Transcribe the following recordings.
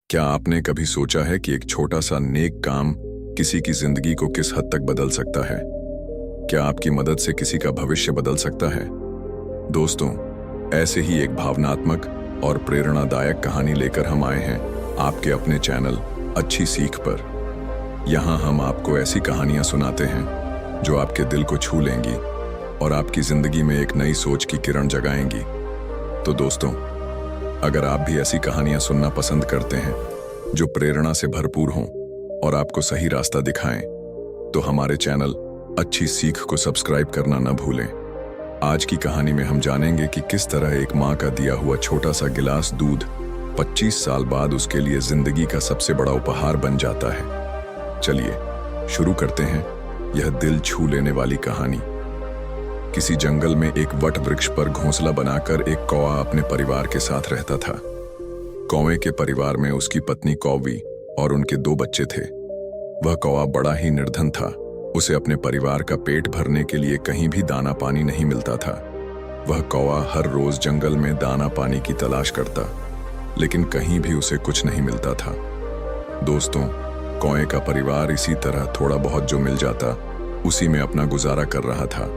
क्या आपने कभी सोचा है कि एक छोटा सा नेक काम किसी की जिंदगी को किस हद तक बदल सकता है? क्या आपकी मदद से किसी का भविष्य बदल सकता है? दोस्तों, ऐसे ही एक भावनात्मक और प्रेरणादायक कहानी लेकर हम आए हैं आपके अपने चैनल अच्छी सीख पर। यहाँ हम आपको ऐसी कहानियाँ सुनाते हैं जो आपके दिल को छू लेंगी और आपकी जिंदगी में एक नई सोच की किरण जगाएंगी। तो दोस्तों, अगर आप भी ऐसी कहानियां सुनना पसंद करते हैं जो प्रेरणा से भरपूर हों और आपको सही रास्ता दिखाएं, तो हमारे चैनल अच्छी सीख को सब्सक्राइब करना न भूलें। आज की कहानी में हम जानेंगे कि किस तरह एक माँ का दिया हुआ छोटा सा गिलास दूध 25 साल बाद उसके लिए जिंदगी का सबसे बड़ा उपहार बन जाता है। चलिए शुरू करते हैं यह दिल छू लेने वाली कहानी। किसी जंगल में एक वट वृक्ष पर घोंसला बनाकर एक कौवा अपने परिवार के साथ रहता था। कौवे के परिवार में उसकी पत्नी कौवी और उनके 2 बच्चे थे। वह कौवा बड़ा ही निर्धन था। उसे अपने परिवार का पेट भरने के लिए कहीं भी दाना पानी नहीं मिलता था। वह कौवा हर रोज जंगल में दाना पानी की तलाश करता, लेकिन कहीं भी उसे कुछ नहीं मिलता था। दोस्तों, कौवे का परिवार इसी तरह थोड़ा बहुत जो मिल जाता उसी में अपना गुजारा कर रहा था।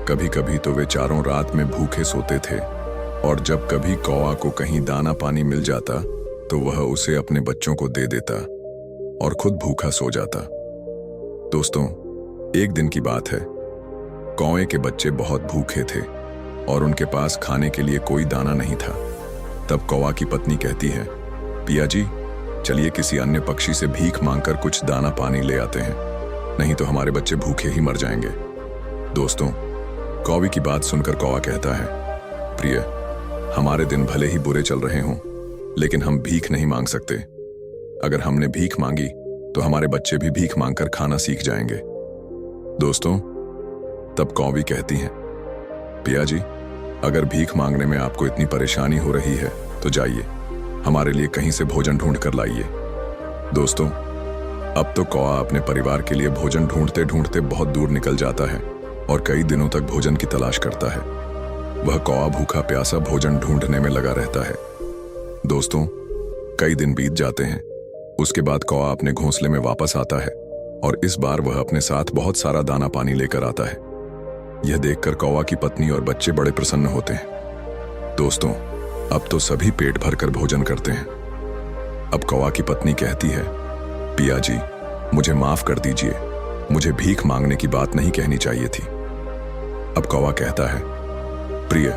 कभी कभी तो वे चारों रात में भूखे सोते थे, और जब कभी कौवा को कहीं दाना पानी मिल जाता तो वह उसे अपने बच्चों को दे देता और खुद भूखा सो जाता। दोस्तों, एक दिन की बात है। कौवे के बच्चे बहुत भूखे थे और उनके पास खाने के लिए कोई दाना नहीं था। तब कौवा की पत्नी कहती है, पिया जी, चलिए किसी अन्य पक्षी से भीख मांगकर कुछ दाना पानी ले आते हैं, नहीं तो हमारे बच्चे भूखे ही मर जाएंगे। दोस्तों, कौवे की बात सुनकर कौवा कहता है, प्रिय, हमारे दिन भले ही बुरे चल रहे हों, लेकिन हम भीख नहीं मांग सकते। अगर हमने भीख मांगी तो हमारे बच्चे भी भीख मांगकर खाना सीख जाएंगे। दोस्तों, तब कौवी कहती हैं, पिया जी, अगर भीख मांगने में आपको इतनी परेशानी हो रही है तो जाइए, हमारे लिए कहीं से भोजन ढूंढ कर लाइए। दोस्तों, अब तो कौवा अपने परिवार के लिए भोजन ढूंढते ढूंढते बहुत दूर निकल जाता है और कई दिनों तक भोजन की तलाश करता है। वह कौवा भूखा प्यासा भोजन ढूंढने में लगा रहता है। दोस्तों, कई दिन बीत जाते हैं। उसके बाद कौवा अपने घोंसले में वापस आता है और इस बार वह अपने साथ बहुत सारा दाना पानी लेकर आता है। यह देखकर कौवा की पत्नी और बच्चे बड़े प्रसन्न होते हैं। दोस्तों, अब तो सभी पेट भरकर भोजन करते हैं। अब कौवा की पत्नी कहती है, पिया जी, मुझे माफ कर दीजिए, मुझे भीख मांगने की बात नहीं कहनी चाहिए थी। अब कौवा कहता है, प्रिय,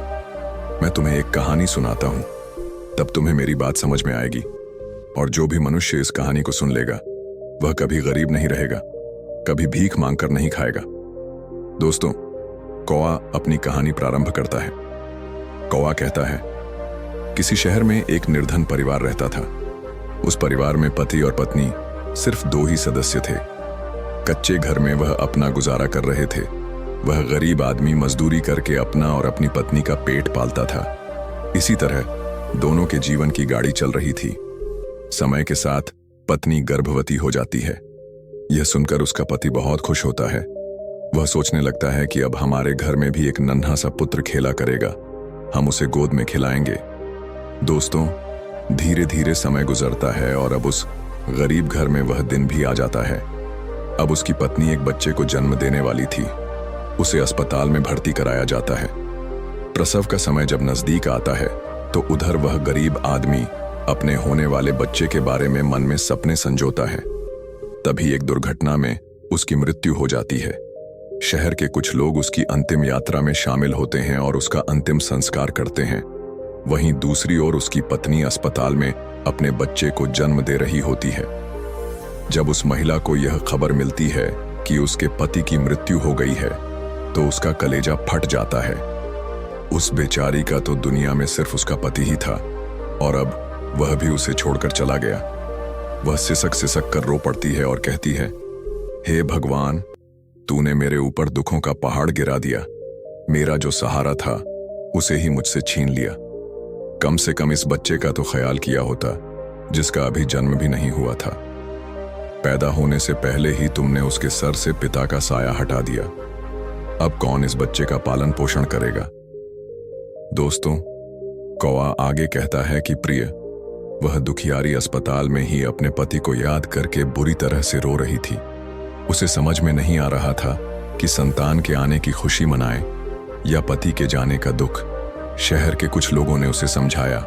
मैं तुम्हें एक कहानी सुनाता हूं, तब तुम्हें मेरी बात समझ में आएगी, और जो भी मनुष्य इस कहानी को सुन लेगा वह कभी गरीब नहीं रहेगा, कभी भीख मांगकर नहीं खाएगा। दोस्तों, कौवा अपनी कहानी प्रारंभ करता है। कौवा कहता है, किसी शहर में एक निर्धन परिवार रहता था। उस परिवार में पति और पत्नी सिर्फ 2 ही सदस्य थे। कच्चे घर में वह अपना गुजारा कर रहे थे। वह गरीब आदमी मजदूरी करके अपना और अपनी पत्नी का पेट पालता था। इसी तरह दोनों के जीवन की गाड़ी चल रही थी। समय के साथ पत्नी गर्भवती हो जाती है। यह सुनकर उसका पति बहुत खुश होता है। वह सोचने लगता है कि अब हमारे घर में भी एक नन्हा सा पुत्र खेला करेगा, हम उसे गोद में खिलाएंगे। दोस्तों, धीरे धीरे समय गुजरता है और अब उस गरीब घर में वह दिन भी आ जाता है। अब उसकी पत्नी एक बच्चे को जन्म देने वाली थी। उसे अस्पताल में भर्ती कराया जाता है। प्रसव का समय जब नजदीक आता है तो उधर वह गरीब आदमी अपने होने वाले बच्चे के बारे में मन में सपने संजोता है। तभी एक दुर्घटना में उसकी मृत्यु हो जाती है। शहर के कुछ लोग उसकी अंतिम यात्रा में शामिल होते हैं और उसका अंतिम संस्कार करते हैं। वहीं दूसरी ओर उसकी पत्नी अस्पताल में अपने बच्चे को जन्म दे रही होती है। जब उस महिला को यह खबर मिलती है कि उसके पति की मृत्यु हो गई है तो उसका कलेजा फट जाता है। उस बेचारी का तो दुनिया में सिर्फ उसका पति ही था और अब वह भी उसे छोड़कर चला गया। वह सिसक सिसक कर रो पड़ती है और कहती है, हे भगवान, तूने मेरे ऊपर दुखों का पहाड़ गिरा दिया। मेरा जो सहारा था उसे ही मुझसे छीन लिया। कम से कम इस बच्चे का तो ख्याल किया होता जिसका अभी जन्म भी नहीं हुआ था। पैदा होने से पहले ही तुमने उसके सर से पिता का साया हटा दिया। अब कौन इस बच्चे का पालन पोषण करेगा? दोस्तों, कौवा आगे कहता है कि प्रिय, वह दुखियारी अस्पताल में ही अपने पति को याद करके बुरी तरह से रो रही थी। उसे समझ में नहीं आ रहा था कि संतान के आने की खुशी मनाए या पति के जाने का दुख। शहर के कुछ लोगों ने उसे समझाया,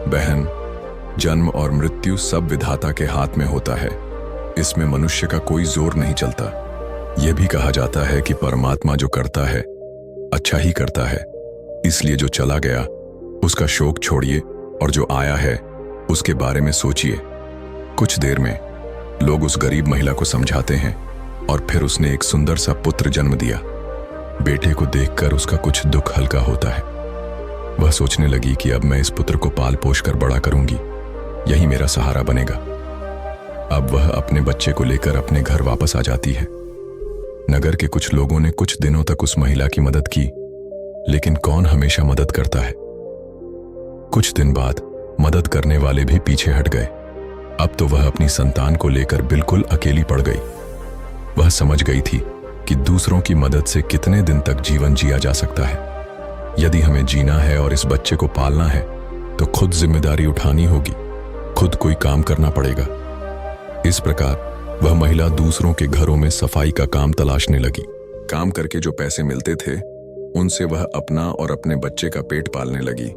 बहन, जन्म और मृत्यु सब विधाता के हाथ में होता है, इसमें मनुष्य का कोई जोर नहीं चलता। यह भी कहा जाता है कि परमात्मा जो करता है अच्छा ही करता है, इसलिए जो चला गया उसका शोक छोड़िए और जो आया है उसके बारे में सोचिए। कुछ देर में लोग उस गरीब महिला को समझाते हैं और फिर उसने एक सुंदर सा पुत्र जन्म दिया। बेटे को देखकर उसका कुछ दुख हल्का होता है। वह सोचने लगी कि अब मैं इस पुत्र को पाल पोष कर बड़ा करूंगी, यही मेरा सहारा बनेगा। अब वह अपने बच्चे को लेकर अपने घर वापस आ जाती है। नगर के कुछ लोगों ने कुछ दिनों तक उस महिला की मदद की, लेकिन कौन हमेशा मदद करता है। कुछ दिन बाद मदद करने वाले भी पीछे हट गए। अब तो वह अपनी संतान को लेकर बिल्कुल अकेली पड़ गई। वह समझ गई थी कि दूसरों की मदद से कितने दिन तक जीवन जिया जा सकता है। यदि हमें जीना है और इस बच्चे को पालना है तो खुद जिम्मेदारी उठानी होगी, खुद कोई काम करना पड़ेगा। इस प्रकार वह महिला दूसरों के घरों में सफाई का काम तलाशने लगी। काम करके जो पैसे मिलते थे उनसे वह अपना और अपने बच्चे का पेट पालने लगी।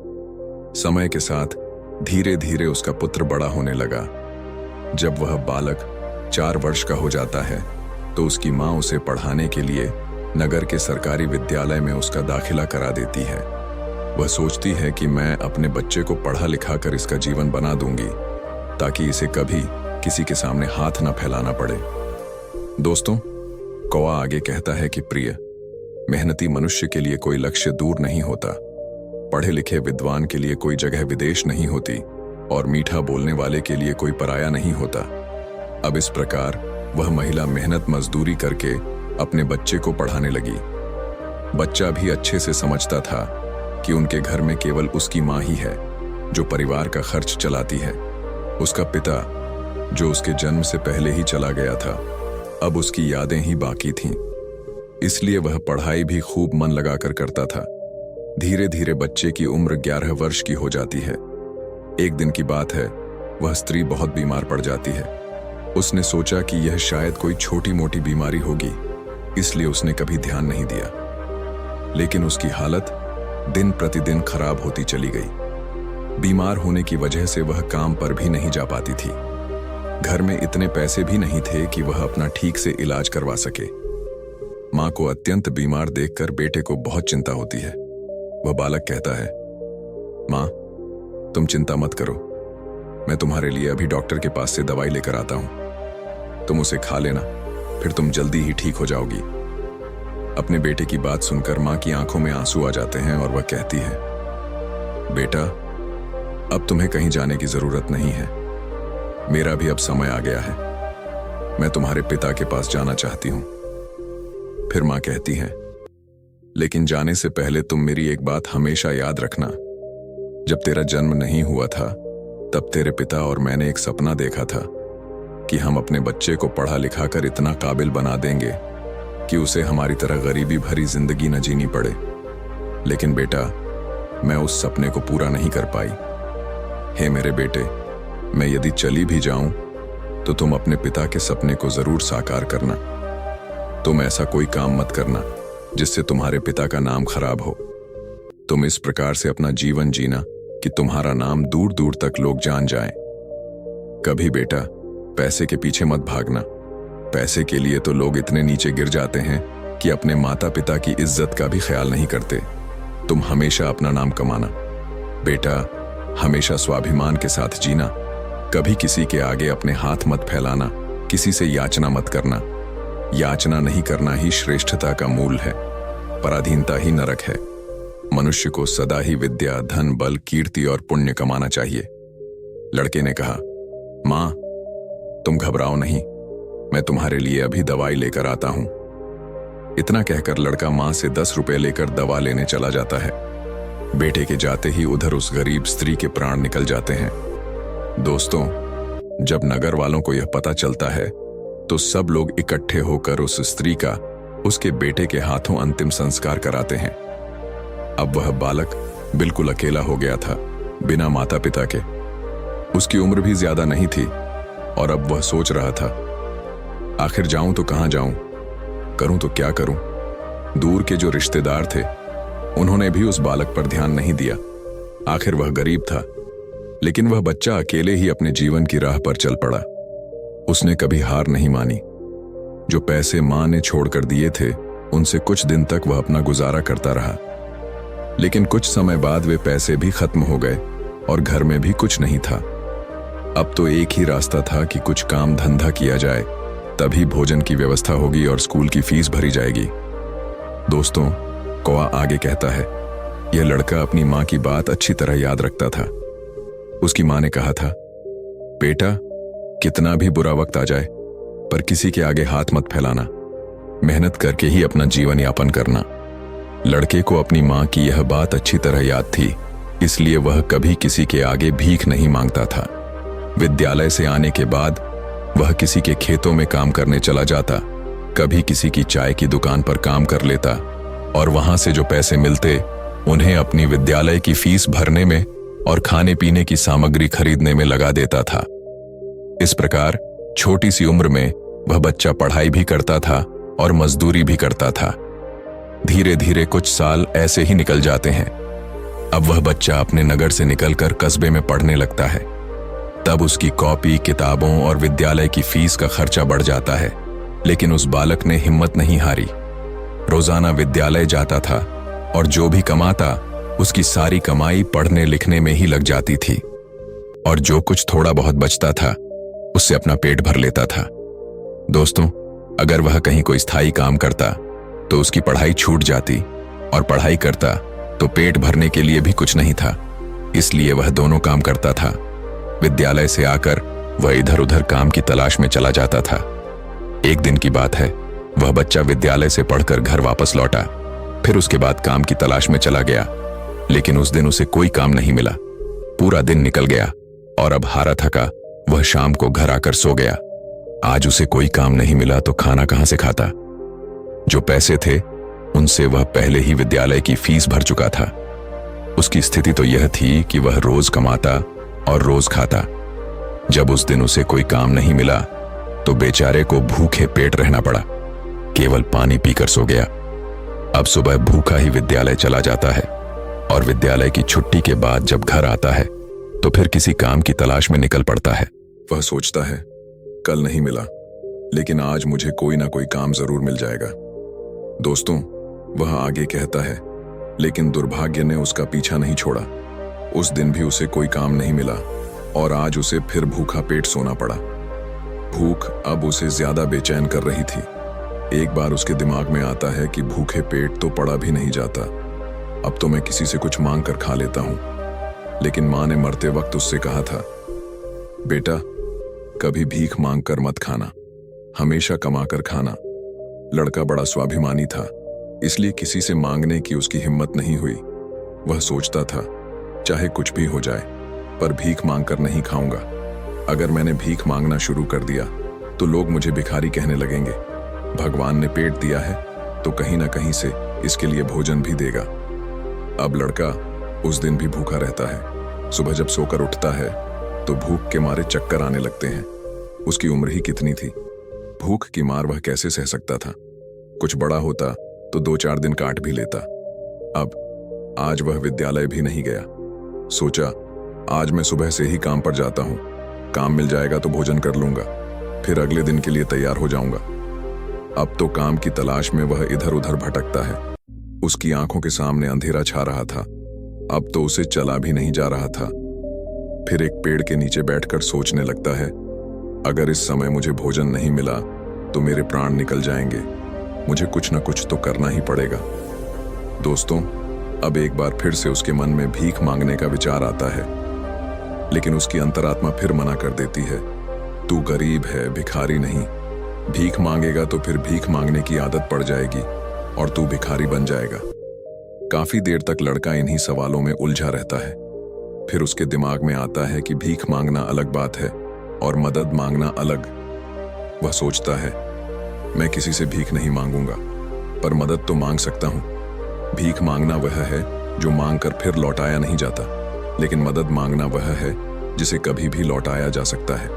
समय के साथ धीरे धीरे उसका पुत्र बड़ा होने लगा। जब वह बालक 4 वर्ष का हो जाता है तो उसकी माँ उसे पढ़ाने के लिए नगर के सरकारी विद्यालय में उसका दाखिला करा देती है। वह सोचती है कि मैं अपने बच्चे को पढ़ा लिखा कर इसका जीवन बना दूंगी, ताकि इसे कभी किसी के सामने हाथ न फैलाना पड़े। दोस्तों, कौआ आगे कहता है कि प्रिय, मेहनती मनुष्य के लिए कोई लक्ष्य दूर नहीं होता, पढ़े लिखे विद्वान के लिए कोई जगह विदेश नहीं होती और मीठा बोलने वाले के लिए कोई पराया नहीं होता। अब इस प्रकार वह महिला मेहनत मजदूरी करके अपने बच्चे को पढ़ाने लगी। बच्चा भी अच्छे से समझता था कि उनके घर में केवल उसकी माँ ही है जो परिवार का खर्च चलाती है। उसका पिता, जो उसके जन्म से पहले ही चला गया था, अब उसकी यादें ही बाकी थीं। इसलिए वह पढ़ाई भी खूब मन लगाकर करता था। धीरे धीरे बच्चे की उम्र 11 वर्ष की हो जाती है। एक दिन की बात है, वह स्त्री बहुत बीमार पड़ जाती है। उसने सोचा कि यह शायद कोई छोटी मोटी बीमारी होगी, इसलिए उसने कभी ध्यान नहीं दिया। लेकिन उसकी हालत दिन प्रतिदिन खराब होती चली गई। बीमार होने की वजह से वह काम पर भी नहीं जा पाती थी। घर में इतने पैसे भी नहीं थे कि वह अपना ठीक से इलाज करवा सके। माँ को अत्यंत बीमार देखकर बेटे को बहुत चिंता होती है। वह बालक कहता है, माँ, तुम चिंता मत करो, मैं तुम्हारे लिए अभी डॉक्टर के पास से दवाई लेकर आता हूं। तुम उसे खा लेना, फिर तुम जल्दी ही ठीक हो जाओगी। अपने बेटे की बात सुनकर माँ की आंखों में आंसू आ जाते हैं और वह कहती है, बेटा, अब तुम्हें कहीं जाने की जरूरत नहीं है। मेरा भी अब समय आ गया है। मैं तुम्हारे पिता के पास जाना चाहती हूं। फिर माँ कहती है, लेकिन जाने से पहले तुम मेरी एक बात हमेशा याद रखना। जब तेरा जन्म नहीं हुआ था तब तेरे पिता और मैंने एक सपना देखा था कि हम अपने बच्चे को पढ़ा लिखा कर इतना काबिल बना देंगे कि उसे हमारी तरह गरीबी भरी जिंदगी न जीनी पड़े। लेकिन बेटा, मैं उस सपने को पूरा नहीं कर पाई। हे मेरे बेटे, मैं यदि चली भी जाऊं तो तुम अपने पिता के सपने को जरूर साकार करना। तुम ऐसा कोई काम मत करना जिससे तुम्हारे पिता का नाम खराब हो। तुम इस प्रकार से अपना जीवन जीना कि तुम्हारा नाम दूर दूर तक लोग जान जाएं। कभी बेटा पैसे के पीछे मत भागना। पैसे के लिए तो लोग इतने नीचे गिर जाते हैं कि अपने माता पिता की इज्जत का भी ख्याल नहीं करते। तुम हमेशा अपना नाम कमाना। बेटा, हमेशा स्वाभिमान के साथ जीना। कभी किसी के आगे अपने हाथ मत फैलाना, किसी से याचना मत करना। याचना नहीं करना ही श्रेष्ठता का मूल है, पराधीनता ही नरक है। मनुष्य को सदा ही विद्या, धन, बल, कीर्ति और पुण्य कमाना चाहिए। लड़के ने कहा, माँ, तुम घबराओ नहीं, मैं तुम्हारे लिए अभी दवाई लेकर आता हूं। इतना कहकर लड़का माँ से 10 रुपए लेकर दवा लेने चला जाता है। बेटे के जाते ही उधर उस गरीब स्त्री के प्राण निकल जाते हैं। दोस्तों, जब नगर वालों को यह पता चलता है तो सब लोग इकट्ठे होकर उस स्त्री का उसके बेटे के हाथों अंतिम संस्कार कराते हैं। अब वह बालक बिल्कुल अकेला हो गया था, बिना माता पिता के। उसकी उम्र भी ज्यादा नहीं थी और अब वह सोच रहा था, आखिर जाऊं तो कहां जाऊं, करूं तो क्या करूं। दूर के जो रिश्तेदार थे उन्होंने भी उस बालक पर ध्यान नहीं दिया। आखिर वह गरीब था, लेकिन वह बच्चा अकेले ही अपने जीवन की राह पर चल पड़ा। उसने कभी हार नहीं मानी। जो पैसे मां ने छोड़कर दिए थे उनसे कुछ दिन तक वह अपना गुजारा करता रहा, लेकिन कुछ समय बाद वे पैसे भी खत्म हो गए और घर में भी कुछ नहीं था। अब तो एक ही रास्ता था कि कुछ काम धंधा किया जाए, तभी भोजन की व्यवस्था होगी और स्कूल की फीस भरी जाएगी। दोस्तों, कौआ आगे कहता है, यह लड़का अपनी मां की बात अच्छी तरह याद रखता था। उसकी मां ने कहा था, बेटा, कितना भी बुरा वक्त आ जाए पर किसी के आगे हाथ मत फैलाना, मेहनत करके ही अपना जीवन यापन करना। लड़के को अपनी मां की यह बात अच्छी तरह याद थी, इसलिए वह कभी किसी के आगे भीख नहीं मांगता था। विद्यालय से आने के बाद वह किसी के खेतों में काम करने चला जाता, कभी किसी की चाय की दुकान पर काम कर लेता और वहां से जो पैसे मिलते उन्हें अपनी विद्यालय की फीस भरने में और खाने पीने की सामग्री खरीदने में लगा देता था। इस प्रकार छोटी सी उम्र में वह बच्चा पढ़ाई भी करता था और मजदूरी भी करता था। धीरे धीरे कुछ साल ऐसे ही निकल जाते हैं। अब वह बच्चा अपने नगर से निकलकर कस्बे में पढ़ने लगता है। तब उसकी कॉपी, किताबों और विद्यालय की फीस का खर्चा बढ़ जाता है, लेकिन उस बालक ने हिम्मत नहीं हारी। रोजाना विद्यालय जाता था और जो भी कमाता उसकी सारी कमाई पढ़ने लिखने में ही लग जाती थी, और जो कुछ थोड़ा बहुत बचता था उससे अपना पेट भर लेता था। दोस्तों, अगर वह कहीं कोई स्थायी काम करता तो उसकी पढ़ाई छूट जाती, और पढ़ाई करता तो पेट भरने के लिए भी कुछ नहीं था, इसलिए वह दोनों काम करता था। विद्यालय से आकर वह इधर उधर काम की तलाश में चला जाता था। एक दिन की बात है, वह बच्चा विद्यालय से पढ़कर घर वापस लौटा, फिर उसके बाद काम की तलाश में चला गया, लेकिन उस दिन उसे कोई काम नहीं मिला। पूरा दिन निकल गया और अब हारा थका वह शाम को घर आकर सो गया। आज उसे कोई काम नहीं मिला तो खाना कहां से खाता। जो पैसे थे उनसे वह पहले ही विद्यालय की फीस भर चुका था। उसकी स्थिति तो यह थी कि वह रोज कमाता और रोज खाता। जब उस दिन उसे कोई काम नहीं मिला तो बेचारे को भूखे पेट रहना पड़ा, केवल पानी पीकर सो गया। अब सुबह भूखा ही विद्यालय चला जाता है और विद्यालय की छुट्टी के बाद जब घर आता है तो फिर किसी काम की तलाश में निकल पड़ता है। वह सोचता है, कल नहीं मिला, लेकिन आज मुझे कोई ना कोई काम जरूर मिल जाएगा। दोस्तों, वह आगे कहता है, लेकिन दुर्भाग्य ने उसका पीछा नहीं छोड़ा। उस दिन भी उसे कोई काम नहीं मिला और आज उसे फिर भूखा पेट सोना पड़ा। भूख अब उसे ज्यादा बेचैन कर रही थी। एक बार उसके दिमाग में आता है कि भूखे पेट तो पड़ा भी नहीं जाता, अब तो मैं किसी से कुछ मांग कर खा लेता हूं। लेकिन मां ने मरते वक्त उससे कहा था, बेटा, कभी भीख मांग कर मत खाना, हमेशा कमा कर खाना। लड़का बड़ा स्वाभिमानी था, इसलिए किसी से मांगने की उसकी हिम्मत नहीं हुई। वह सोचता था, चाहे कुछ भी हो जाए पर भीख मांग कर नहीं खाऊंगा। अगर मैंने भीख मांगना शुरू कर दिया तो लोग मुझे भिखारी कहने लगेंगे। भगवान ने पेट दिया है तो कहीं ना कहीं से इसके लिए भोजन भी देगा। अब लड़का उस दिन भी भूखा रहता है। सुबह जब सोकर उठता है तो भूख के मारे चक्कर आने लगते हैं। उसकी उम्र ही कितनी थी, भूख की मार वह कैसे सह सकता था। कुछ बड़ा होता तो 2-4 दिन काट भी लेता। अब आज वह विद्यालय भी नहीं गया। सोचा, आज मैं सुबह से ही काम पर जाता हूं, काम मिल जाएगा तो भोजन कर लूंगा, फिर अगले दिन के लिए तैयार हो जाऊंगा। अब तो काम की तलाश में वह इधर उधर भटकता है। उसकी आंखों के सामने अंधेरा छा रहा था, अब तो उसे चला भी नहीं जा रहा था। फिर एक पेड़ के नीचे बैठकर सोचने लगता है, अगर इस समय मुझे भोजन नहीं मिला तो मेरे प्राण निकल जाएंगे, मुझे कुछ न कुछ तो करना ही पड़ेगा। दोस्तों, अब एक बार फिर से उसके मन में भीख मांगने का विचार आता है, लेकिन उसकी अंतरात्मा फिर मना कर देती है, तू गरीब है, भिखारी नहीं। भीख मांगेगा तो फिर भीख मांगने की आदत पड़ जाएगी और तू भिखारी बन जाएगा। काफी देर तक लड़का इन्हीं सवालों में उलझा रहता है। फिर उसके दिमाग में आता है कि भीख मांगना अलग बात है और मदद मांगना अलग। वह सोचता है, मैं किसी से भीख नहीं मांगूंगा, पर मदद तो मांग सकता हूं। भीख मांगना वह है जो मांगकर फिर लौटाया नहीं जाता, लेकिन मदद मांगना वह है जिसे कभी भी लौटाया जा सकता है।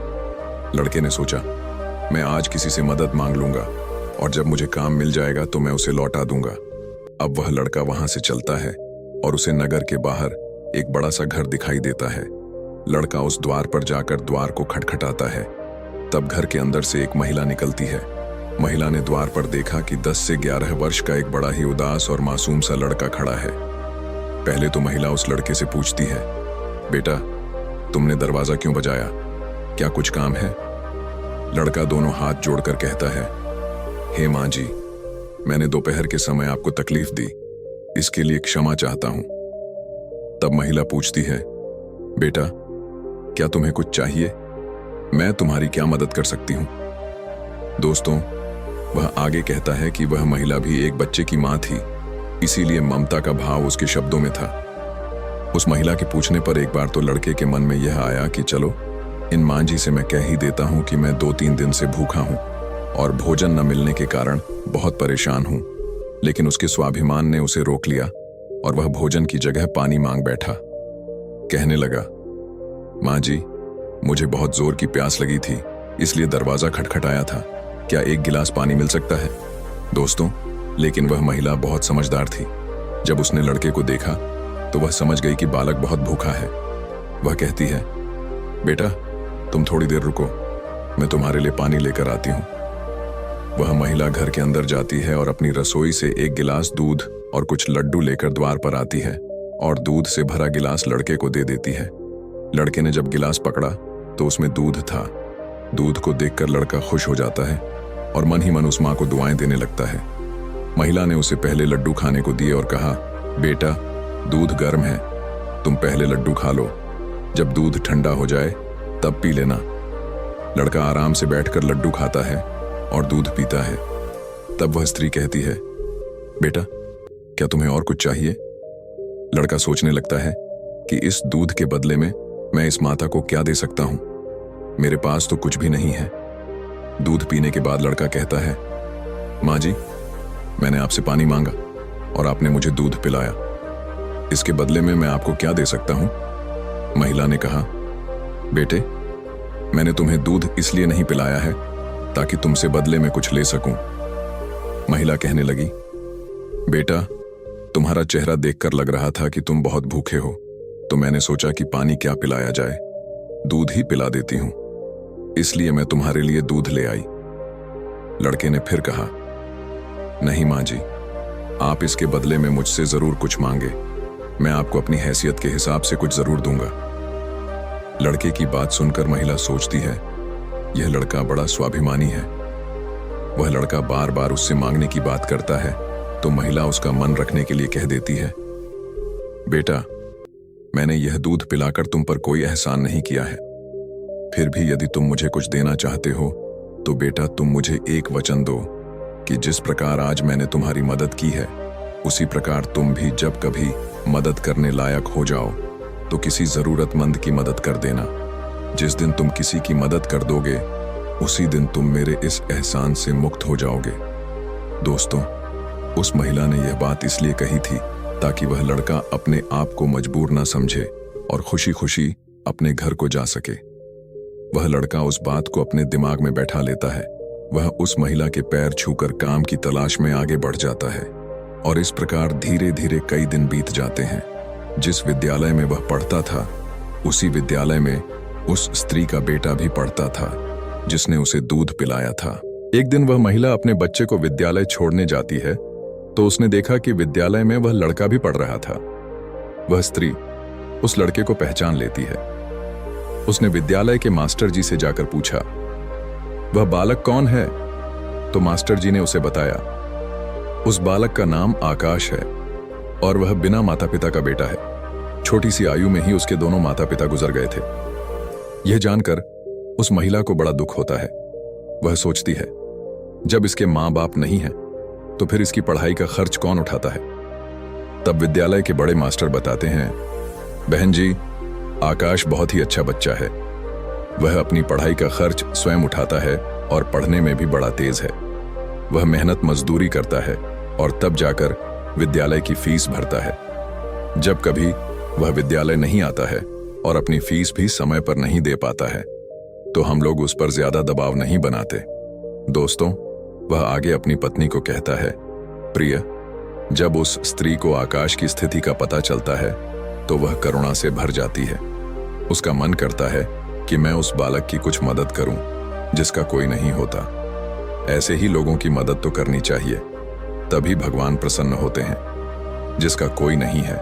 लड़के ने सोचा, मैं आज किसी से मदद मांग लूंगा और जब मुझे काम मिल जाएगा तो मैं उसे लौटा दूंगा। अब वह लड़का वहां से चलता है और उसे नगर के बाहर एक बड़ा सा घर दिखाई देता है। लड़का उस द्वार पर जाकर द्वार को खटखटाता है। तब घर के अंदर से एक महिला निकलती है। महिला ने द्वार पर देखा कि 10 से 11 वर्ष का एक बड़ा ही उदास और मासूम सा लड़का खड़ा है। पहले तो महिला उस लड़के से पूछती है, बेटा, तुमने दरवाजा क्यों बजाया? क्या कुछ काम है? लड़का दोनों हाथ जोड़कर कहता है, हे माँ जी, मैंने दोपहर के समय आपको तकलीफ दी, इसके लिए क्षमा चाहता हूं। तब महिला पूछती है, बेटा, क्या तुम्हें कुछ चाहिए? मैं तुम्हारी क्या मदद कर सकती हूं? दोस्तों, वह आगे कहता है कि वह महिला भी एक बच्चे की मां थी, इसीलिए ममता का भाव उसके शब्दों में था। उस महिला के पूछने पर एक बार तो लड़के के मन में यह आया कि चलो इन मां जी से मैं कह ही देता हूं कि मैं 2-3 दिन से भूखा हूं और भोजन न मिलने के कारण बहुत परेशान हूं। लेकिन उसके स्वाभिमान ने उसे रोक लिया और वह भोजन की जगह पानी मांग बैठा। कहने लगा, मां जी, मुझे बहुत जोर की प्यास लगी थी, इसलिए दरवाजा खटखटाया था। क्या एक गिलास पानी मिल सकता है? दोस्तों, लेकिन वह महिला बहुत समझदार थी। जब उसने लड़के को देखा तो वह समझ गई कि बालक बहुत भूखा है। वह कहती है, बेटा, तुम थोड़ी देर रुको, मैं तुम्हारे लिए पानी लेकर आती हूं। वह महिला घर के अंदर जाती है और अपनी रसोई से एक गिलास दूध और कुछ लड्डू लेकर द्वार पर आती है और दूध से भरा गिलास लड़के को दे देती है। लड़के ने जब गिलास पकड़ा तो उसमें दूध था। दूध को देखकर लड़का खुश हो जाता है और मन ही मन उस मां को दुआएं देने लगता है। महिला ने उसे पहले लड्डू खाने को दिए और कहा, बेटा, दूध गर्म है, तुम पहले लड्डू खा लो, जब दूध ठंडा हो जाए तब पी लेना। लड़का आराम से बैठकर लड्डू खाता है और दूध पीता है। तब वह स्त्री कहती है, बेटा, क्या तुम्हें और कुछ चाहिए? लड़का सोचने लगता है कि इस दूध के बदले में मैं इस माता को क्या दे सकता हूं? मेरे पास तो कुछ भी नहीं है। दूध पीने के बाद लड़का कहता है, मां जी, मैंने आपसे पानी मांगा और आपने मुझे दूध पिलाया, इसके बदले में मैं आपको क्या दे सकता हूं? महिला ने कहा, बेटे, मैंने तुम्हें दूध इसलिए नहीं पिलाया है ताकि तुमसे बदले में कुछ ले सकूं। महिला कहने लगी, बेटा, तुम्हारा चेहरा देखकर लग रहा था कि तुम बहुत भूखे हो, तो मैंने सोचा कि पानी क्या पिलाया जाए, दूध ही पिला देती हूं, इसलिए मैं तुम्हारे लिए दूध ले आई। लड़के ने फिर कहा, नहीं मां जी, आप इसके बदले में मुझसे जरूर कुछ मांगे, मैं आपको अपनी हैसियत के हिसाब से कुछ जरूर दूंगा। लड़के की बात सुनकर महिला सोचती है, यह लड़का बड़ा स्वाभिमानी है। वह लड़का बार बार उससे मांगने की बात करता है तो महिला उसका मन रखने के लिए कह देती है, बेटा, मैंने यह दूध पिलाकर तुम पर कोई एहसान नहीं किया है, फिर भी यदि तुम मुझे कुछ देना चाहते हो तो बेटा, तुम मुझे एक वचन दो कि जिस प्रकार आज मैंने तुम्हारी मदद की है, उसी प्रकार तुम भी जब कभी मदद करने लायक हो जाओ तो किसी जरूरतमंद की मदद कर देना। जिस दिन तुम किसी की मदद कर दोगे, उसी दिन तुम मेरे इस एहसान से मुक्त हो जाओगे। दोस्तों, उस महिला ने यह बात इसलिए कही थी ताकि वह लड़का अपने आप को मजबूर ना समझे और खुशी खुशी अपने घर को जा सके। वह लड़का उस बात को अपने दिमाग में बैठा लेता है। वह उस महिला के पैर छूकर काम की तलाश में आगे बढ़ जाता है और इस प्रकार धीरे धीरे कई दिन बीत जाते हैं। जिस विद्यालय में वह पढ़ता था, उसी विद्यालय में उस स्त्री का बेटा भी पढ़ता था जिसने उसे दूध पिलाया था। एक दिन वह महिला अपने बच्चे को विद्यालय छोड़ने जाती है तो उसने देखा कि विद्यालय में वह लड़का भी पढ़ रहा था। वह स्त्री उस लड़के को पहचान लेती है। उसने विद्यालय के मास्टर जी से जाकर पूछा, वह बालक कौन है? तो मास्टर जी ने उसे बताया, उस बालक का नाम आकाश है और वह बिना माता पिता का बेटा है। छोटी सी आयु में ही उसके दोनों माता पिता गुजर गए थे। यह जानकर उस महिला को बड़ा दुख होता है। वह सोचती है, जब इसके माँ बाप नहीं हैं, तो फिर इसकी पढ़ाई का खर्च कौन उठाता है? तब विद्यालय के बड़े मास्टर बताते हैं, बहन जी, आकाश बहुत ही अच्छा बच्चा है। वह अपनी पढ़ाई का खर्च स्वयं उठाता है और पढ़ने में भी बड़ा तेज है। वह मेहनत मजदूरी करता है और तब जाकर विद्यालय की फीस भरता है। जब कभी वह विद्यालय नहीं आता है और अपनी फीस भी समय पर नहीं दे पाता है तो हम लोग उस पर ज्यादा दबाव नहीं बनाते। दोस्तों, वह आगे अपनी पत्नी को कहता है, प्रिय, जब उस स्त्री को आकाश की स्थिति का पता चलता है तो वह करुणा से भर जाती है। उसका मन करता है कि मैं उस बालक की कुछ मदद करूं जिसका कोई नहीं होता। ऐसे ही लोगों की मदद तो करनी चाहिए, तभी भगवान प्रसन्न होते हैं। जिसका कोई नहीं है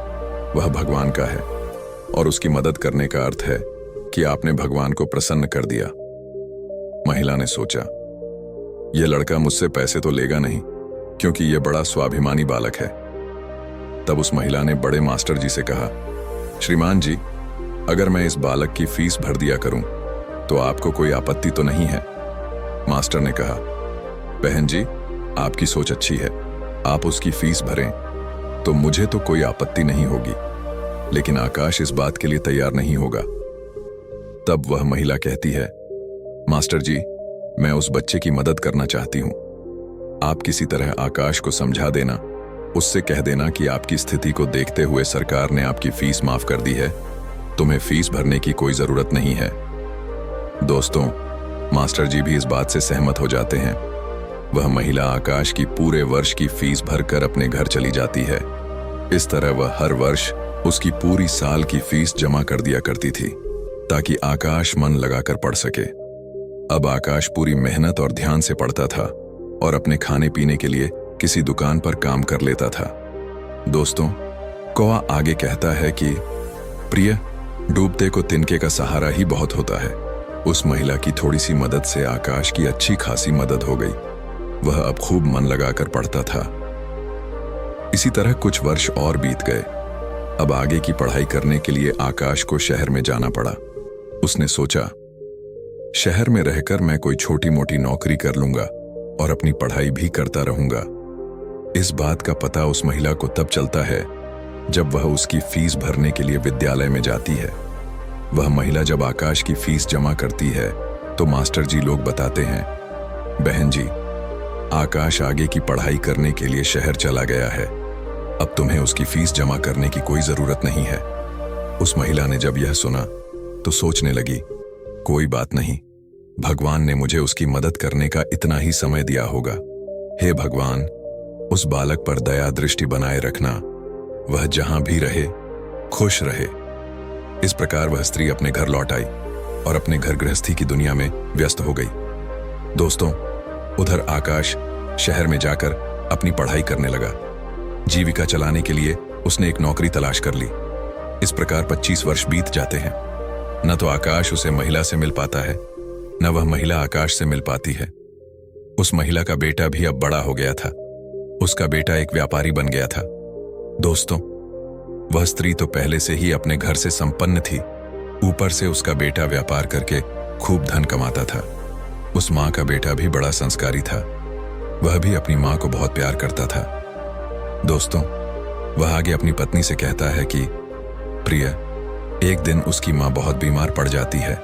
वह भगवान का है, और उसकी मदद करने का अर्थ है कि आपने भगवान को प्रसन्न कर दिया। महिला ने सोचा, यह लड़का मुझसे पैसे तो लेगा नहीं, क्योंकि यह बड़ा स्वाभिमानी बालक है। तब उस महिला ने बड़े मास्टर जी से कहा, श्रीमान जी, अगर मैं इस बालक की फीस भर दिया करूं तो आपको कोई आपत्ति तो नहीं है? मास्टर ने कहा, बहन जी, आपकी सोच अच्छी है, आप उसकी फीस भरें तो मुझे तो कोई आपत्ति नहीं होगी, लेकिन आकाश इस बात के लिए तैयार नहीं होगा। तब वह महिला कहती है, मास्टर जी, मैं उस बच्चे की मदद करना चाहती हूं। आप किसी तरह आकाश को समझा देना, उससे कह देना कि आपकी स्थिति को देखते हुए सरकार ने आपकी फीस माफ कर दी है, तुम्हें फीस भरने की कोई जरूरत नहीं है। दोस्तों, मास्टर जी भी इस बात से सहमत हो जाते हैं। वह महिला आकाश की पूरे वर्ष की फीस भरकर अपने घर चली जाती है। इस तरह वह हर वर्ष उसकी पूरी साल की फीस जमा कर दिया करती थी, ताकि आकाश मन लगाकर पढ़ सके। अब आकाश पूरी मेहनत और ध्यान से पढ़ता था और अपने खाने पीने के लिए किसी दुकान पर काम कर लेता था। दोस्तों, कौवा आगे कहता है कि प्रिय, डूबते को तिनके का सहारा ही बहुत होता है। उस महिला की थोड़ी सी मदद से आकाश की अच्छी खासी मदद हो गई। वह अब खूब मन लगाकर पढ़ता था। इसी तरह कुछ वर्ष और बीत गए। अब आगे की पढ़ाई करने के लिए आकाश को शहर में जाना पड़ा। उसने सोचा, शहर में रहकर मैं कोई छोटी मोटी नौकरी कर लूंगा और अपनी पढ़ाई भी करता रहूंगा। इस बात का पता उस महिला को तब चलता है जब वह उसकी फीस भरने के लिए विद्यालय में जाती है। वह महिला जब आकाश की फीस जमा करती है तो मास्टर जी लोग बताते हैं, बहन जी, आकाश आगे की पढ़ाई करने के लिए शहर चला गया है, अब तुम्हें उसकी फीस जमा करने की कोई जरूरत नहीं है। उस महिला ने जब यह सुना तो सोचने लगी, कोई बात नहीं, भगवान ने मुझे उसकी मदद करने का इतना ही समय दिया होगा। हे भगवान, उस बालक पर दया दृष्टि बनाए रखना, वह जहां भी रहे खुश रहे। इस प्रकार वह स्त्री अपने घर लौट आई और अपने घर गृहस्थी की दुनिया में व्यस्त हो गई। दोस्तों, उधर आकाश शहर में जाकर अपनी पढ़ाई करने लगा। जीविका चलाने के लिए उसने एक नौकरी तलाश कर ली। इस प्रकार 25 वर्ष बीत जाते हैं। न तो आकाश उसे महिला से मिल पाता है, न वह महिला आकाश से मिल पाती है। उस महिला का बेटा भी अब बड़ा हो गया था। उसका बेटा एक व्यापारी बन गया था। दोस्तों, वह स्त्री तो पहले से ही अपने घर से संपन्न थी, ऊपर से उसका बेटा व्यापार करके खूब धन कमाता था। उस माँ का बेटा भी बड़ा संस्कारी था। वह भी अपनी माँ को बहुत प्यार करता था। दोस्तों, वह आगे अपनी पत्नी से कहता है कि प्रिय, एक दिन उसकी माँ बहुत बीमार पड़ जाती है।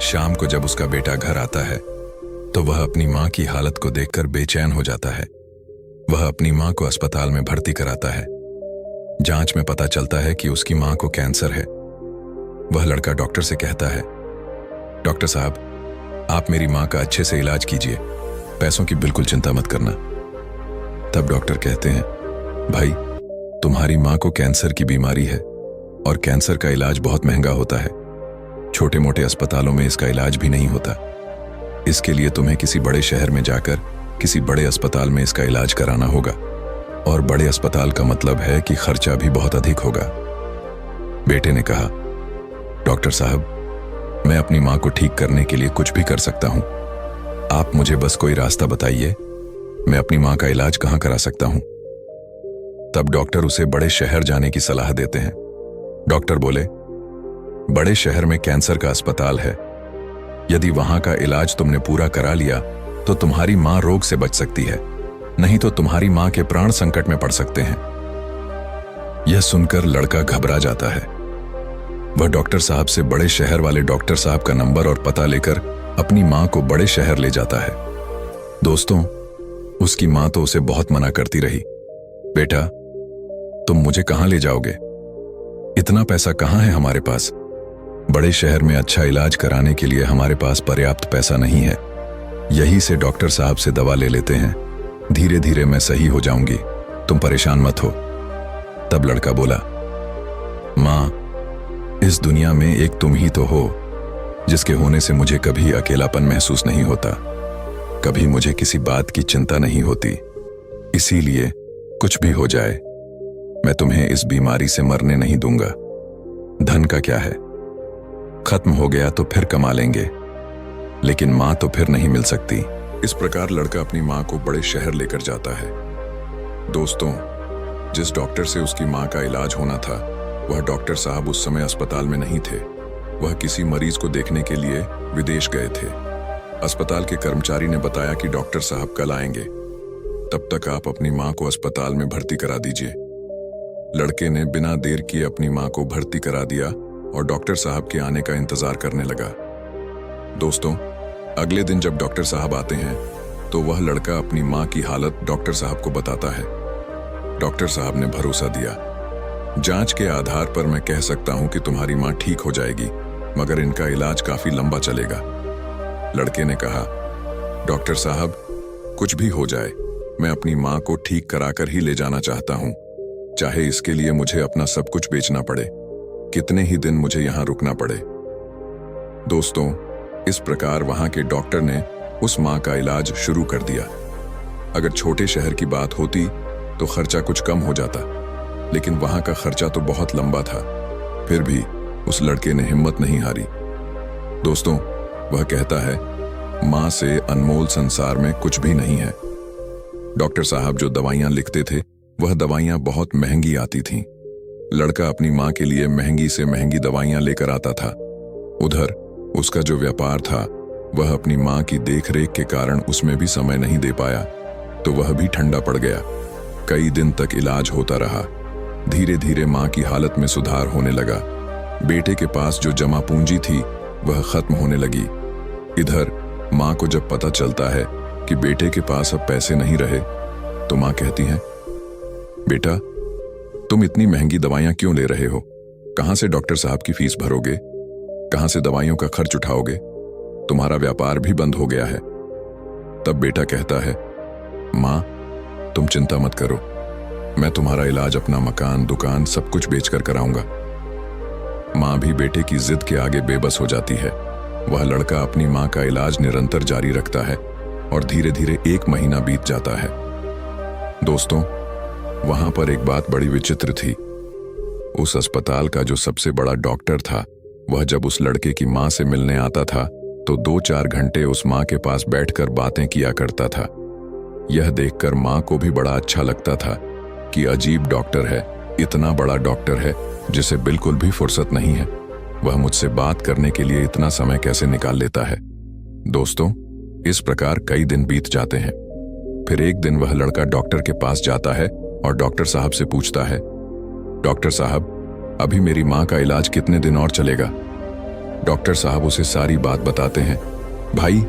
शाम को जब उसका बेटा घर आता है तो वह अपनी माँ की हालत को देखकर बेचैन हो जाता है। वह अपनी माँ को अस्पताल में भर्ती कराता है। जांच में पता चलता है कि उसकी माँ को कैंसर है। वह लड़का डॉक्टर से कहता है, डॉक्टर साहब, आप मेरी माँ का अच्छे से इलाज कीजिए, पैसों की बिल्कुल चिंता मत करना। तब डॉक्टर कहते हैं, भाई, तुम्हारी माँ को कैंसर की बीमारी है और कैंसर का इलाज बहुत महंगा होता है। छोटे मोटे अस्पतालों में इसका इलाज भी नहीं होता। इसके लिए तुम्हें किसी बड़े शहर में जाकर किसी बड़े अस्पताल में इसका इलाज कराना होगा, और बड़े अस्पताल का मतलब है कि खर्चा भी बहुत अधिक होगा। बेटे ने कहा, डॉक्टर साहब, मैं अपनी माँ को ठीक करने के लिए कुछ भी कर सकता हूँ। आप मुझे बस कोई रास्ता बताइए, मैं अपनी माँ का इलाज कहाँ करा सकता हूँ। तब डॉक्टर उसे बड़े शहर जाने की सलाह देते हैं। डॉक्टर बोले, बड़े शहर में कैंसर का अस्पताल है। यदि वहां का इलाज तुमने पूरा करा लिया तो तुम्हारी मां रोग से बच सकती है, नहीं तो तुम्हारी मां के प्राण संकट में पड़ सकते हैं। यह सुनकर लड़का घबरा जाता है। वह डॉक्टर साहब से बड़े शहर वाले डॉक्टर साहब का नंबर और पता लेकर अपनी मां को बड़े शहर ले जाता है। दोस्तों, उसकी मां तो उसे बहुत मना करती रही, बेटा, तुम मुझे कहां ले जाओगे? इतना पैसा कहां है हमारे पास? बड़े शहर में अच्छा इलाज कराने के लिए हमारे पास पर्याप्त पैसा नहीं है। यही से डॉक्टर साहब से दवा ले लेते हैं। धीरे धीरे मैं सही हो जाऊंगी, तुम परेशान मत हो। तब लड़का बोला, माँ, इस दुनिया में एक तुम ही तो हो जिसके होने से मुझे कभी अकेलापन महसूस नहीं होता, कभी मुझे किसी बात की चिंता नहीं होती। इसीलिए कुछ भी हो जाए मैं तुम्हें इस बीमारी से मरने नहीं दूंगा। धन का क्या है, खत्म हो गया तो फिर कमा लेंगे, लेकिन मां तो फिर नहीं मिल सकती। इस प्रकार लड़का अपनी मां को बड़े शहर लेकर जाता है। दोस्तों, जिस डॉक्टर से उसकी मां का इलाज होना था, वह डॉक्टर साहब उस समय अस्पताल में नहीं थे। वह किसी मरीज को देखने के लिए विदेश गए थे। अस्पताल के कर्मचारी ने बताया कि डॉक्टर साहब कल आएंगे, तब तक आप अपनी मां को अस्पताल में भर्ती करा दीजिए। लड़के ने बिना देर किए अपनी मां को भर्ती करा दिया और डॉक्टर साहब के आने का इंतजार करने लगा। दोस्तों, अगले दिन जब डॉक्टर साहब आते हैं तो वह लड़का अपनी मां की हालत डॉक्टर साहब को बताता है। डॉक्टर साहब ने भरोसा दिया, जांच के आधार पर मैं कह सकता हूं कि तुम्हारी मां ठीक हो जाएगी, मगर इनका इलाज काफी लंबा चलेगा। लड़के ने कहा, डॉक्टर साहब, कुछ भी हो जाए मैं अपनी मां को ठीक कराकर ही ले जाना चाहता हूं, चाहे इसके लिए मुझे अपना सब कुछ बेचना पड़े, कितने ही दिन मुझे यहां रुकना पड़े। दोस्तों, इस प्रकार वहां के डॉक्टर ने उस मां का इलाज शुरू कर दिया। अगर छोटे शहर की बात होती तो खर्चा कुछ कम हो जाता, लेकिन वहां का खर्चा तो बहुत लंबा था। फिर भी उस लड़के ने हिम्मत नहीं हारी। दोस्तों, वह कहता है, मां से अनमोल संसार में कुछ भी नहीं है। डॉक्टर साहब जो दवाइयां लिखते थे वह दवाइयां बहुत महंगी आती थीं। लड़का अपनी मां के लिए महंगी से महंगी दवाइयां लेकर आता था। उधर उसका जो व्यापार था वह अपनी मां की देखरेख के कारण उसमें भी समय नहीं दे पाया, तो वह भी ठंडा पड़ गया। कई दिन तक इलाज होता रहा। धीरे धीरे मां की हालत में सुधार होने लगा। बेटे के पास जो जमा पूंजी थी वह खत्म होने लगी। इधर मां को जब पता चलता है कि बेटे के पास अब पैसे नहीं रहे, तो मां कहती है, बेटा, तुम इतनी महंगी दवाइयां क्यों ले रहे हो? कहां से डॉक्टर साहब की फीस भरोगे? कहां से दवाइयों का खर्च उठाओगे? तुम्हारा व्यापार भी बंद हो गया है। तब बेटा कहता है, मां, तुम चिंता मत करो, मैं तुम्हारा इलाज अपना मकान, दुकान सब कुछ बेचकर कराऊंगा। मां भी बेटे की जिद के आगे बेबस हो जाती है। वह लड़का अपनी मां का इलाज निरंतर जारी रखता है और धीरे धीरे 1 महीना बीत जाता है। दोस्तों, वहां पर एक बात बड़ी विचित्र थी। उस अस्पताल का जो सबसे बड़ा डॉक्टर था, वह जब उस लड़के की मां से मिलने आता था तो 2-4 घंटे उस मां के पास बैठकर बातें किया करता था। यह देखकर मां को भी बड़ा अच्छा लगता था कि अजीब डॉक्टर है, इतना बड़ा डॉक्टर है जिसे बिल्कुल भी फुर्सत नहीं है। वह मुझसे बात करने के लिए इतना समय कैसे निकाल लेता है। दोस्तों, इस प्रकार कई दिन बीत जाते हैं। फिर एक दिन वह लड़का डॉक्टर के पास जाता है और डॉक्टर साहब से पूछता है, डॉक्टर साहब, अभी मेरी मां का इलाज कितने दिन और चलेगा? डॉक्टर साहब उसे सारी बात बताते हैं। भाई,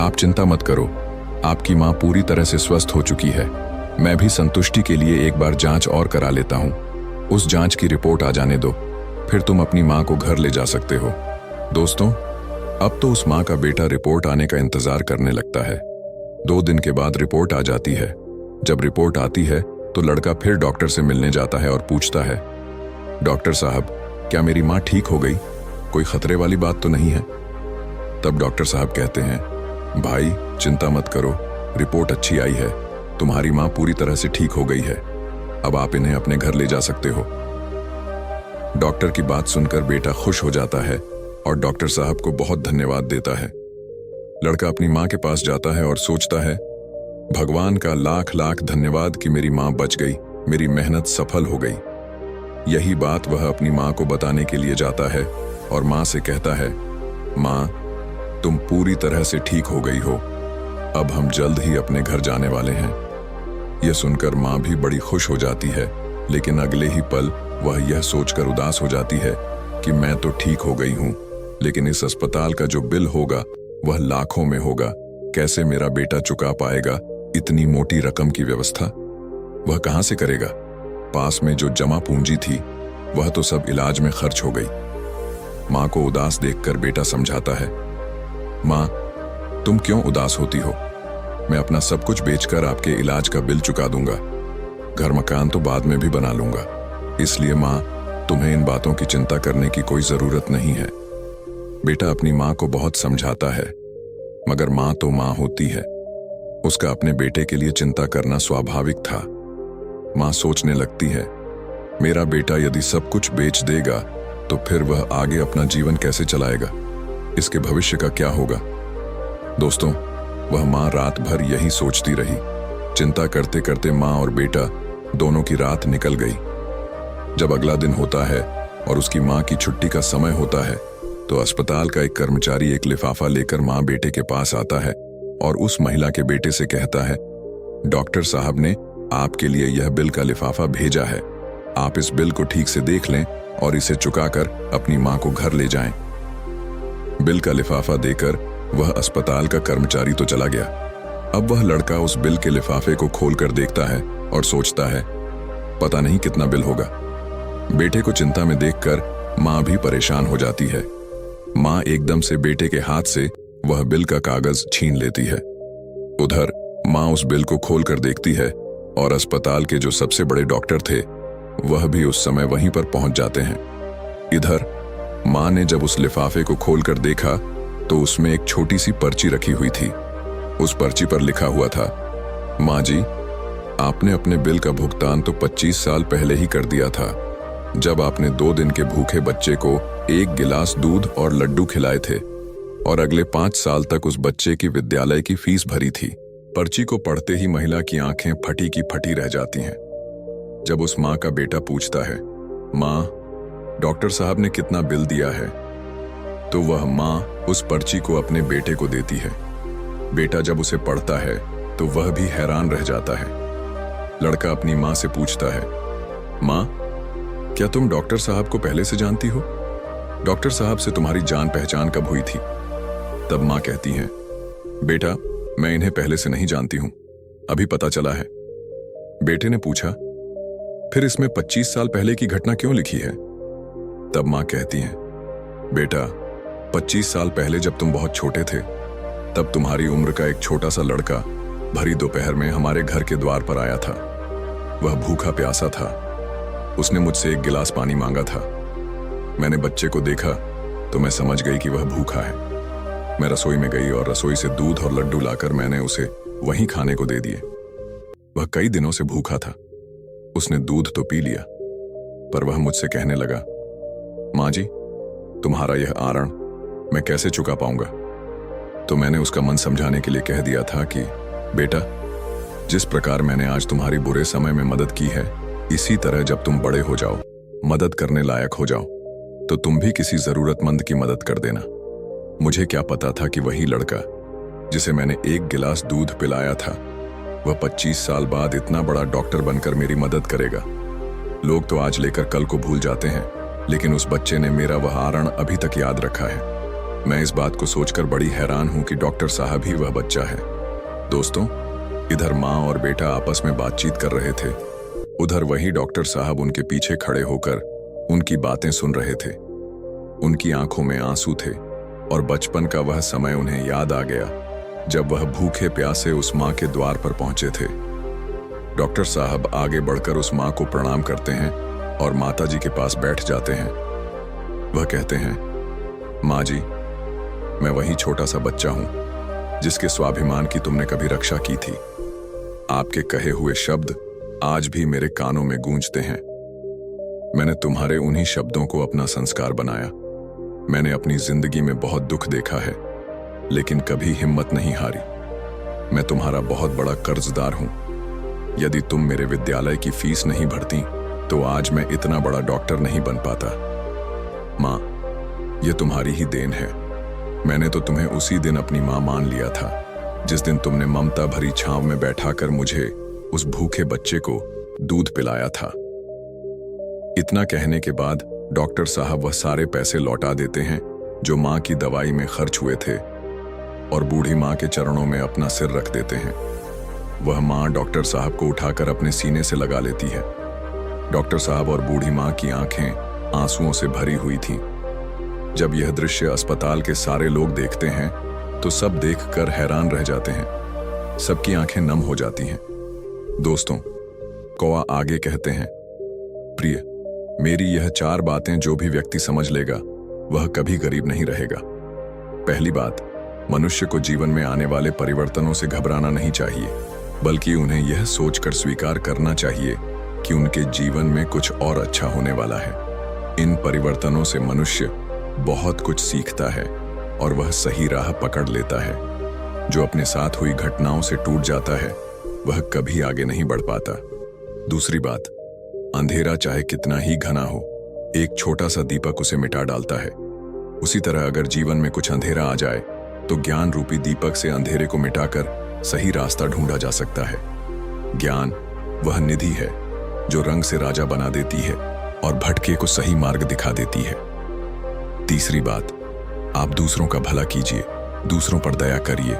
आप चिंता मत करो, आपकी मां पूरी तरह से स्वस्थ हो चुकी है। मैं भी संतुष्टि के लिए एक बार जांच और करा लेता हूं। उस जांच की रिपोर्ट आ जाने दो, फिर तुम अपनी मां को घर ले जा सकते हो। दोस्तों, अब तो उस मां का बेटा रिपोर्ट आने का इंतजार करने लगता है। 2 दिन के बाद रिपोर्ट आ जाती है। जब रिपोर्ट आती है तो लड़का फिर डॉक्टर से मिलने जाता है और पूछता है, डॉक्टर साहब, क्या मेरी मां ठीक हो गई? कोई खतरे वाली बात तो नहीं है? तब डॉक्टर साहब कहते हैं, भाई, चिंता मत करो, रिपोर्ट अच्छी आई है, तुम्हारी मां पूरी तरह से ठीक हो गई है। अब आप इन्हें अपने घर ले जा सकते हो। डॉक्टर की बात सुनकर बेटा खुश हो जाता है और डॉक्टर साहब को बहुत धन्यवाद देता है। लड़का अपनी मां के पास जाता है और सोचता है, भगवान का लाख लाख धन्यवाद कि मेरी मां बच गई, मेरी मेहनत सफल हो गई। यही बात वह अपनी मां को बताने के लिए जाता है और मां से कहता है, मां, तुम पूरी तरह से ठीक हो गई हो, अब हम जल्द ही अपने घर जाने वाले हैं। यह सुनकर मां भी बड़ी खुश हो जाती है, लेकिन अगले ही पल वह यह सोचकर उदास हो जाती है कि मैं तो ठीक हो गई हूं, लेकिन इस अस्पताल का जो बिल होगा वह लाखों में होगा। कैसे मेरा बेटा चुका पाएगा इतनी मोटी रकम की व्यवस्था? वह कहां से करेगा? पास में जो जमा पूंजी थी वह तो सब इलाज में खर्च हो गई। माँ को उदास देखकर बेटा समझाता है, माँ, तुम क्यों उदास होती हो? मैं अपना सब कुछ बेचकर आपके इलाज का बिल चुका दूंगा। घर मकान तो बाद में भी बना लूंगा। इसलिए माँ, तुम्हें इन बातों की चिंता करने की कोई जरूरत नहीं है। बेटा अपनी माँ को बहुत समझाता है, मगर माँ तो माँ होती है। उसका अपने बेटे के लिए चिंता करना स्वाभाविक था। माँ सोचने लगती है, मेरा बेटा यदि सब कुछ बेच देगा तो फिर वह आगे अपना जीवन कैसे चलाएगा? इसके भविष्य का क्या होगा? दोस्तों, वह माँ रात भर यही सोचती रही। चिंता करते करते माँ और बेटा दोनों की रात निकल गई। जब अगला दिन होता है और उसकी माँ की छुट्टी का समय होता है, तो अस्पताल का एक कर्मचारी एक लिफाफा लेकर माँ बेटे के पास आता है और उस महिला के बेटे से कहता है, डॉक्टर साहब ने आपके लिए यह बिल का लिफाफा भेजा है। आप इस बिल को ठीक से देख लें और इसे चुकाकर अपनी माँ को घर ले जाएं। बिल का लिफाफा देकर वह अस्पताल का कर्मचारी तो चला गया। अब वह लड़का उस बिल के लिफाफे को खोलकर देखता है और सोचता है, पता नहीं कितना बिल होगा। बेटे को चिंता में देखकर माँ भी परेशान हो जाती है। माँ एकदम से बेटे के हाथ से वह बिल का कागज छीन लेती है। उधर माँ उस बिल को खोलकर देखती है और अस्पताल के जो सबसे बड़े डॉक्टर थे वह भी उस समय वहीं पर पहुंच जाते हैं। इधर माँ ने जब उस लिफाफे को खोलकर देखा तो उसमें एक छोटी सी पर्ची रखी हुई थी। उस पर्ची पर लिखा हुआ था, माँ जी, आपने अपने बिल का भुगतान तो 25 साल पहले ही कर दिया था, जब आपने 2 दिन के भूखे बच्चे को 1 गिलास दूध और लड्डू खिलाए थे और अगले 5 साल तक उस बच्चे की विद्यालय की फीस भरी थी। पर्ची को पढ़ते ही महिला की आंखें फटी की फटी रह जाती हैं। जब उस माँ का बेटा पूछता है, माँ, डॉक्टर साहब ने कितना बिल दिया है? तो वह माँ उस पर्ची को अपने बेटे को देती है। बेटा जब उसे पढ़ता है तो वह भी हैरान रह जाता है। लड़का अपनी माँ से पूछता है, माँ, क्या तुम डॉक्टर साहब को पहले से जानती हो? डॉक्टर साहब से तुम्हारी जान पहचान कब हुई थी? तब माँ कहती है, बेटा, मैं इन्हें पहले से नहीं जानती हूं, अभी पता चला है। बेटे ने पूछा, फिर इसमें 25 साल पहले की घटना क्यों लिखी है? तब माँ कहती है, बेटा, 25 साल पहले जब तुम बहुत छोटे थे, तब तुम्हारी उम्र का एक छोटा सा लड़का भरी दोपहर में हमारे घर के द्वार पर आया था। वह भूखा प्यासा था। उसने मुझसे 1 गिलास पानी मांगा था। मैंने बच्चे को देखा तो मैं समझ गई कि वह भूखा है। मैं रसोई में गई और रसोई से दूध और लड्डू लाकर मैंने उसे वहीं खाने को दे दिए। वह कई दिनों से भूखा था। उसने दूध तो पी लिया, पर वह मुझसे कहने लगा, माँ जी, तुम्हारा यह आरण मैं कैसे चुका पाऊंगा? तो मैंने उसका मन समझाने के लिए कह दिया था कि बेटा, जिस प्रकार मैंने आज तुम्हारी बुरे समय में मदद की है, इसी तरह जब तुम बड़े हो जाओ, मदद करने लायक हो जाओ, तो तुम भी किसी जरूरतमंद की मदद कर देना। मुझे क्या पता था कि वही लड़का जिसे मैंने 1 गिलास दूध पिलाया था, वह 25 साल बाद इतना बड़ा डॉक्टर बनकर मेरी मदद करेगा। लोग तो आज लेकर कल को भूल जाते हैं, लेकिन उस बच्चे ने मेरा वह आरण अभी तक याद रखा है। मैं इस बात को सोचकर बड़ी हैरान हूं कि डॉक्टर साहब ही वह बच्चा है। दोस्तों, इधर माँ और बेटा आपस में बातचीत कर रहे थे। उधर वही डॉक्टर साहब उनके पीछे खड़े होकर उनकी बातें सुन रहे थे। उनकी आंखों में आंसू थे और बचपन का वह समय उन्हें याद आ गया जब वह भूखे प्यासे उस माँ के द्वार पर पहुंचे थे। डॉक्टर साहब आगे बढ़कर उस माँ को प्रणाम करते हैं और माताजी के पास बैठ जाते हैं। वह कहते हैं, माँ जी, मैं वही छोटा सा बच्चा हूं जिसके स्वाभिमान की तुमने कभी रक्षा की थी। आपके कहे हुए शब्द आज भी मेरे कानों में गूंजते हैं। मैंने तुम्हारे उन्हीं शब्दों को अपना संस्कार बनाया। मैंने अपनी जिंदगी में बहुत दुख देखा है, लेकिन कभी हिम्मत नहीं हारी। मैं तुम्हारा बहुत बड़ा कर्जदार हूं। यदि तुम मेरे विद्यालय की फीस नहीं भरती तो आज मैं इतना बड़ा डॉक्टर नहीं बन पाता। माँ, यह तुम्हारी ही देन है। मैंने तो तुम्हें उसी दिन अपनी माँ मान लिया था जिस दिन तुमने ममता भरी छांव में बैठाकर मुझे, उस भूखे बच्चे को, दूध पिलाया था। इतना कहने के बाद डॉक्टर साहब वह सारे पैसे लौटा देते हैं जो माँ की दवाई में खर्च हुए थे और बूढ़ी माँ के चरणों में अपना सिर रख देते हैं। वह माँ डॉक्टर साहब को उठाकर अपने सीने से लगा लेती है। डॉक्टर साहब और बूढ़ी माँ की आंखें आंसुओं से भरी हुई थीं। जब यह दृश्य अस्पताल के सारे लोग देखते हैं तो सब देखकर हैरान रह जाते हैं। सबकी आंखें नम हो जाती हैं। दोस्तों, कौआ आगे कहते हैं, प्रिय, मेरी यह 4 बातें जो भी व्यक्ति समझ लेगा वह कभी गरीब नहीं रहेगा। पहली बात, मनुष्य को जीवन में आने वाले परिवर्तनों से घबराना नहीं चाहिए, बल्कि उन्हें यह सोचकर स्वीकार करना चाहिए कि उनके जीवन में कुछ और अच्छा होने वाला है। इन परिवर्तनों से मनुष्य बहुत कुछ सीखता है और वह सही राह पकड़ लेता है। जो अपने साथ हुई घटनाओं से टूट जाता है वह कभी आगे नहीं बढ़ पाता। दूसरी बात, अंधेरा चाहे कितना ही घना हो, एक छोटा सा दीपक उसे मिटा डालता है। उसी तरह अगर जीवन में कुछ अंधेरा आ जाए तो ज्ञान रूपी दीपक से अंधेरे को मिटाकर सही रास्ता ढूंढा जा सकता है। ज्ञान वह निधि है जो रंग से राजा बना देती है और भटके को सही मार्ग दिखा देती है। तीसरी बात, आप दूसरों का भला कीजिए, दूसरों पर दया करिए,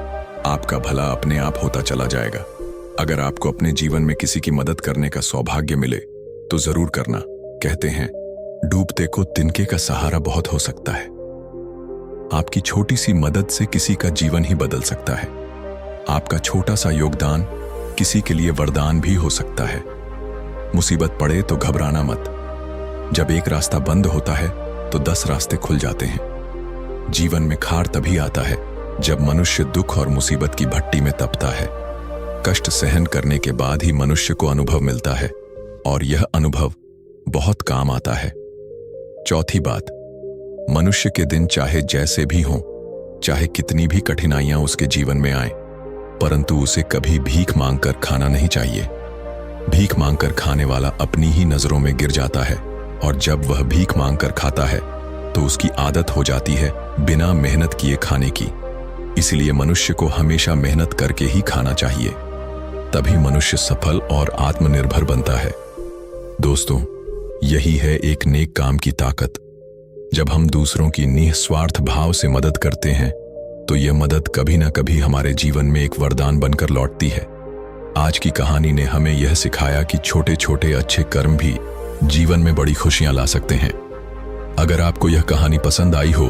आपका भला अपने आप होता चला जाएगा। अगर आपको अपने जीवन में किसी की मदद करने का सौभाग्य मिले तो जरूर करना। कहते हैं, डूबते को तिनके का सहारा बहुत हो सकता है। आपकी छोटी सी मदद से किसी का जीवन ही बदल सकता है। आपका छोटा सा योगदान किसी के लिए वरदान भी हो सकता है। मुसीबत पड़े तो घबराना मत। जब एक रास्ता बंद होता है तो 10 रास्ते खुल जाते हैं। जीवन में खार तभी आता है जब मनुष्य दुख और मुसीबत की भट्टी में तपता है। कष्ट सहन करने के बाद ही मनुष्य को अनुभव मिलता है और यह अनुभव बहुत काम आता है। चौथी बात, मनुष्य के दिन चाहे जैसे भी हों, चाहे कितनी भी कठिनाइयां उसके जीवन में आए, परंतु उसे कभी भीख मांगकर खाना नहीं चाहिए। भीख मांगकर खाने वाला अपनी ही नजरों में गिर जाता है और जब वह भीख मांगकर खाता है तो उसकी आदत हो जाती है बिना मेहनत किए खाने की। इसलिए मनुष्य को हमेशा मेहनत करके ही खाना चाहिए, तभी मनुष्य सफल और आत्मनिर्भर बनता है। दोस्तों, यही है एक नेक काम की ताकत। जब हम दूसरों की निस्वार्थ भाव से मदद करते हैं तो यह मदद कभी ना कभी हमारे जीवन में एक वरदान बनकर लौटती है। आज की कहानी ने हमें यह सिखाया कि छोटे छोटे अच्छे कर्म भी जीवन में बड़ी खुशियां ला सकते हैं। अगर आपको यह कहानी पसंद आई हो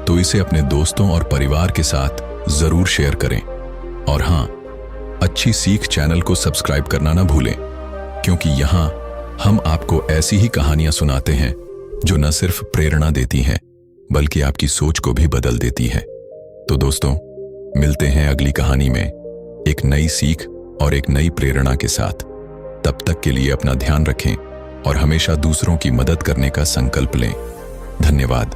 तो इसे अपने दोस्तों और परिवार के साथ जरूर शेयर करें। और हां, अच्छी सीख चैनल को सब्सक्राइब करना ना भूलें, क्योंकि यहां हम आपको ऐसी ही कहानियां सुनाते हैं जो न सिर्फ प्रेरणा देती हैं बल्कि आपकी सोच को भी बदल देती हैं। तो दोस्तों, मिलते हैं अगली कहानी में एक नई सीख और एक नई प्रेरणा के साथ। तब तक के लिए अपना ध्यान रखें और हमेशा दूसरों की मदद करने का संकल्प लें। धन्यवाद।